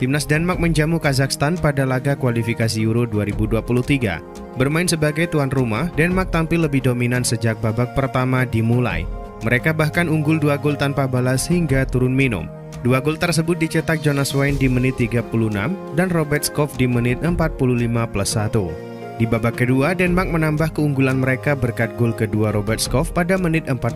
Timnas Denmark menjamu Kazakhstan pada laga kualifikasi Euro 2023. Bermain sebagai tuan rumah, Denmark tampil lebih dominan sejak babak pertama dimulai. Mereka bahkan unggul 2 gol tanpa balas hingga turun minum. 2 gol tersebut dicetak Jonas Wind di menit 36 dan Robert Skov di menit 45+1. Di babak kedua, Denmark menambah keunggulan mereka berkat gol kedua Robert Skov pada menit 48.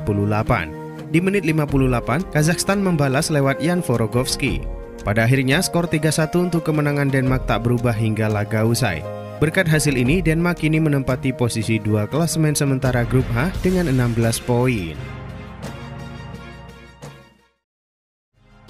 Di menit 58, Kazakhstan membalas lewat Jan Vorogovski. Pada akhirnya, skor 3-1 untuk kemenangan Denmark tak berubah hingga laga usai. Berkat hasil ini, Denmark kini menempati posisi 2 klasemen sementara grup H dengan 16 poin.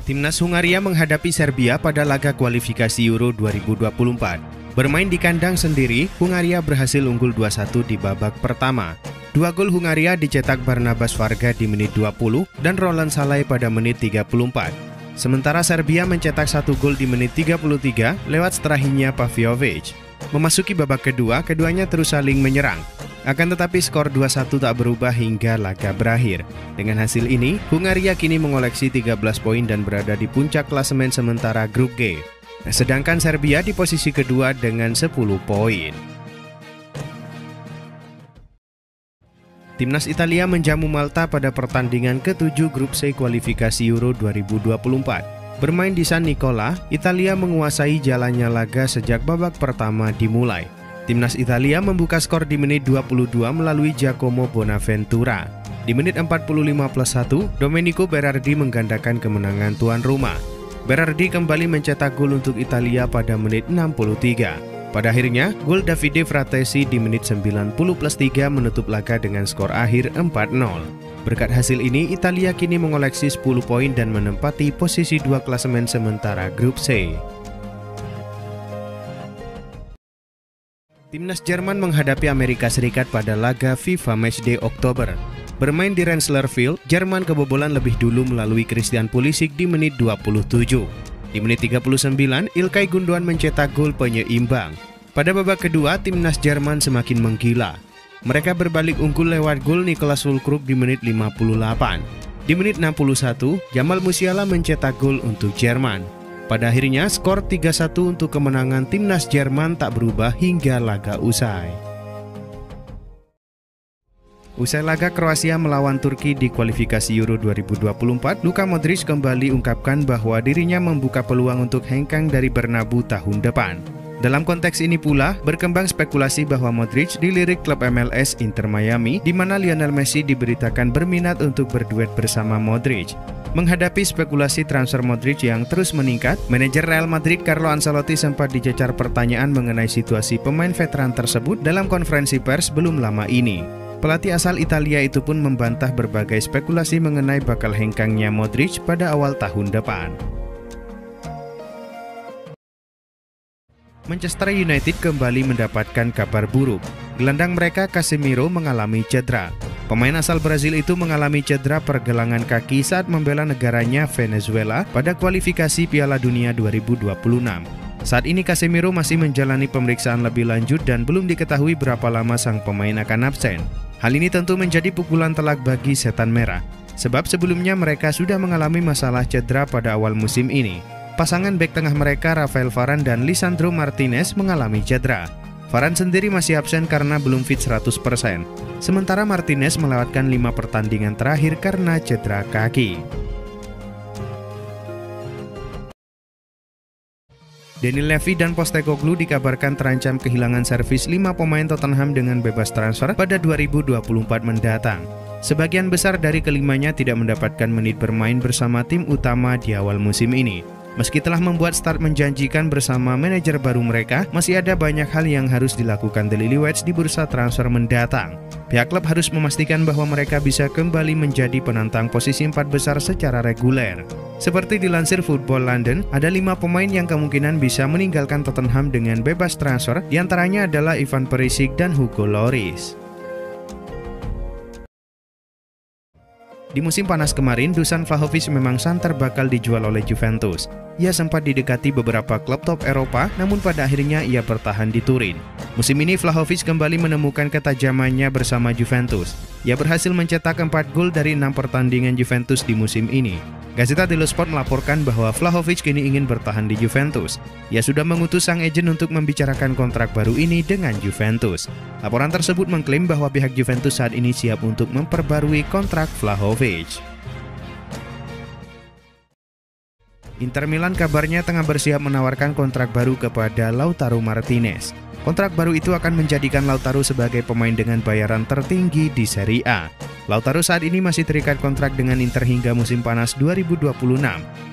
Timnas Hungaria menghadapi Serbia pada laga kualifikasi Euro 2024. Bermain di kandang sendiri, Hungaria berhasil unggul 2-1 di babak pertama. 2 gol Hungaria dicetak Barnabas Varga di menit 20 dan Roland Salai pada menit 34. Sementara Serbia mencetak 1 gol di menit 33 lewat Strahinja Pavjovic. Memasuki babak kedua, keduanya terus saling menyerang. Akan tetapi skor 2-1 tak berubah hingga laga berakhir. Dengan hasil ini, Hungaria kini mengoleksi 13 poin dan berada di puncak klasemen sementara grup G. Sedangkan Serbia di posisi kedua dengan 10 poin. Timnas Italia menjamu Malta pada pertandingan ke-7 grup C kualifikasi Euro 2024. Bermain di San Nicola, Italia menguasai jalannya laga sejak babak pertama dimulai. Timnas Italia membuka skor di menit 22 melalui Giacomo Bonaventura. Di menit 45+1, Domenico Berardi menggandakan kemenangan tuan rumah. Berardi kembali mencetak gol untuk Italia pada menit 63. Pada akhirnya, gol Davide Fratesi di menit 90+3 menutup laga dengan skor akhir 4-0. Berkat hasil ini, Italia kini mengoleksi 10 poin dan menempati posisi 2 klasemen sementara grup C. Timnas Jerman menghadapi Amerika Serikat pada laga FIFA Matchday Oktober. Bermain di Rensler Field, Jerman kebobolan lebih dulu melalui Christian Pulisic di menit 27. Di menit 39, Ilkay Gundogan mencetak gol penyeimbang. Pada babak kedua, timnas Jerman semakin menggila. Mereka berbalik unggul lewat gol Niklas Füllkrug di menit 58. Di menit 61, Jamal Musiala mencetak gol untuk Jerman. Pada akhirnya, skor 3-1 untuk kemenangan timnas Jerman tak berubah hingga laga usai. Usai laga Kroasia melawan Turki di kualifikasi Euro 2024, Luka Modric kembali ungkapkan bahwa dirinya membuka peluang untuk hengkang dari Bernabeu tahun depan. Dalam konteks ini pula, berkembang spekulasi bahwa Modric dilirik klub MLS Inter Miami, di mana Lionel Messi diberitakan berminat untuk berduet bersama Modric. Menghadapi spekulasi transfer Modric yang terus meningkat, manajer Real Madrid Carlo Ancelotti sempat dicecar pertanyaan mengenai situasi pemain veteran tersebut dalam konferensi pers belum lama ini. Pelatih asal Italia itu pun membantah berbagai spekulasi mengenai bakal hengkangnya Modric pada awal tahun depan. Manchester United kembali mendapatkan kabar buruk. Gelandang mereka Casemiro mengalami cedera. Pemain asal Brazil itu mengalami cedera pergelangan kaki saat membela negaranya Venezuela pada kualifikasi Piala Dunia 2026. Saat ini Casemiro masih menjalani pemeriksaan lebih lanjut dan belum diketahui berapa lama sang pemain akan absen. Hal ini tentu menjadi pukulan telak bagi setan merah, sebab sebelumnya mereka sudah mengalami masalah cedera pada awal musim ini. Pasangan bek tengah mereka Rafael Varane dan Lisandro Martinez mengalami cedera. Varane sendiri masih absen karena belum fit 100%, sementara Martinez melewatkan 5 pertandingan terakhir karena cedera kaki. Daniel Levy dan Postecoglou dikabarkan terancam kehilangan servis 5 pemain Tottenham dengan bebas transfer pada 2024 mendatang. Sebagian besar dari kelimanya tidak mendapatkan menit bermain bersama tim utama di awal musim ini. Meski telah membuat start menjanjikan bersama manajer baru mereka, masih ada banyak hal yang harus dilakukan The Lilywhits di bursa transfer mendatang. Pihak klub harus memastikan bahwa mereka bisa kembali menjadi penantang posisi 4 besar secara reguler. Seperti dilansir Football London, ada 5 pemain yang kemungkinan bisa meninggalkan Tottenham dengan bebas transfer, diantaranya adalah Ivan Perisic dan Hugo Lloris. Di musim panas kemarin, Dusan Vlahovic memang santer bakal dijual oleh Juventus. ia sempat didekati beberapa klub top Eropa, namun pada akhirnya ia bertahan di Turin. Musim ini Vlahovic kembali menemukan ketajamannya bersama Juventus. Ia berhasil mencetak 4 gol dari 6 pertandingan Juventus di musim ini. Gazzetta dello Sport melaporkan bahwa Vlahovic kini ingin bertahan di Juventus. Ia sudah mengutus sang agen untuk membicarakan kontrak baru ini dengan Juventus. Laporan tersebut mengklaim bahwa pihak Juventus saat ini siap untuk memperbarui kontrak Vlahovic. Inter Milan kabarnya tengah bersiap menawarkan kontrak baru kepada Lautaro Martinez. Kontrak baru itu akan menjadikan Lautaro sebagai pemain dengan bayaran tertinggi di Serie A. Lautaro saat ini masih terikat kontrak dengan Inter hingga musim panas 2026.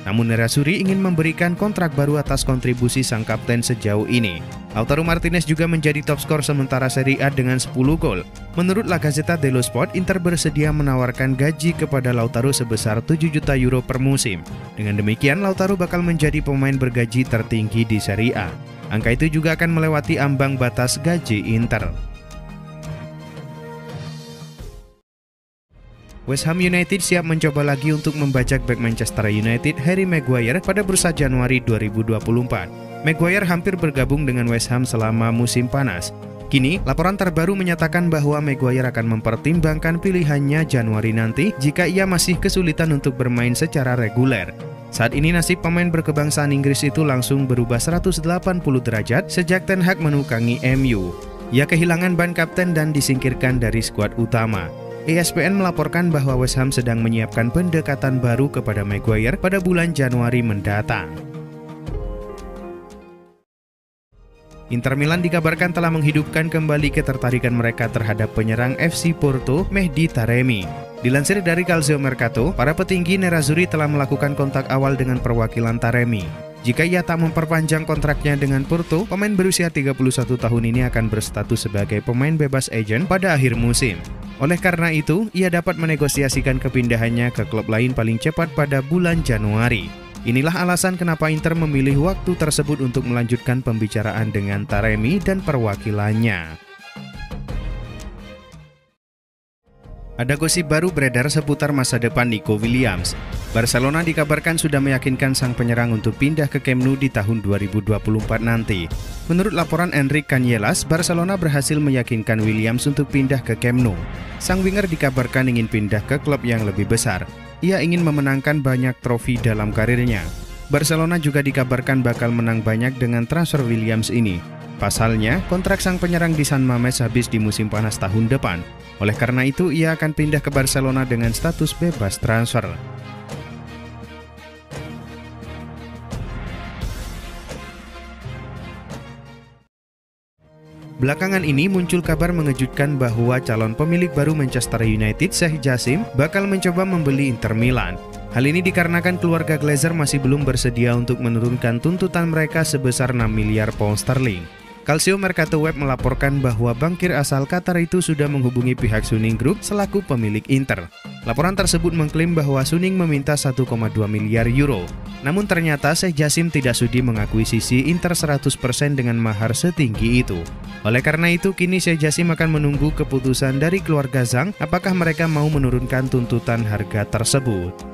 Namun Nerazzurri ingin memberikan kontrak baru atas kontribusi sang kapten sejauh ini. Lautaro Martinez juga menjadi top skor sementara Serie A dengan 10 gol. Menurut La Gazzetta dello Sport, Inter bersedia menawarkan gaji kepada Lautaro sebesar 7 juta euro per musim. Dengan demikian, Lautaro bakal menjadi pemain bergaji tertinggi di Serie A. Angka itu juga akan melewati ambang batas gaji Inter. West Ham United siap mencoba lagi untuk membajak bek Manchester United Harry Maguire pada bursa Januari 2024. Maguire hampir bergabung dengan West Ham selama musim panas. Kini, laporan terbaru menyatakan bahwa Maguire akan mempertimbangkan pilihannya Januari nanti jika ia masih kesulitan untuk bermain secara reguler. Saat ini nasib pemain berkebangsaan Inggris itu langsung berubah 180 derajat sejak Ten Hag menukangi MU. Ia kehilangan ban kapten dan disingkirkan dari skuad utama. ESPN melaporkan bahwa West Ham sedang menyiapkan pendekatan baru kepada Maguire pada bulan Januari mendatang. Inter Milan dikabarkan telah menghidupkan kembali ketertarikan mereka terhadap penyerang FC Porto, Mehdi Taremi. Dilansir dari Calcio Mercato, para petinggi Nerazzurri telah melakukan kontak awal dengan perwakilan Taremi. Jika ia tak memperpanjang kontraknya dengan Porto, pemain berusia 31 tahun ini akan berstatus sebagai pemain bebas agent pada akhir musim. Oleh karena itu, ia dapat menegosiasikan kepindahannya ke klub lain paling cepat pada bulan Januari. Inilah alasan kenapa Inter memilih waktu tersebut untuk melanjutkan pembicaraan dengan Taremi dan perwakilannya. Ada gosip baru beredar seputar masa depan Nico Williams. Barcelona dikabarkan sudah meyakinkan sang penyerang untuk pindah ke Camp Nou di tahun 2024 nanti. Menurut laporan Enric Canyelas, Barcelona berhasil meyakinkan Williams untuk pindah ke Camp Nou. Sang winger dikabarkan ingin pindah ke klub yang lebih besar. Ia ingin memenangkan banyak trofi dalam karirnya. Barcelona juga dikabarkan bakal menang banyak dengan transfer Williams ini. Pasalnya, kontrak sang penyerang di San Mamés habis di musim panas tahun depan. Oleh karena itu, ia akan pindah ke Barcelona dengan status bebas transfer. Belakangan ini muncul kabar mengejutkan bahwa calon pemilik baru Manchester United, Sheikh Jassim, bakal mencoba membeli Inter Milan. Hal ini dikarenakan keluarga Glazer masih belum bersedia untuk menurunkan tuntutan mereka sebesar 6 miliar pound sterling. Calcio Mercato Web melaporkan bahwa bankir asal Qatar itu sudah menghubungi pihak Suning Group selaku pemilik Inter. Laporan tersebut mengklaim bahwa Suning meminta 1,2 miliar euro. Namun ternyata Sheikh Jassim tidak sudi mengakuisisi Inter 100% dengan mahar setinggi itu. Oleh karena itu, kini Sheikh Jassim akan menunggu keputusan dari keluarga Zhang apakah mereka mau menurunkan tuntutan harga tersebut.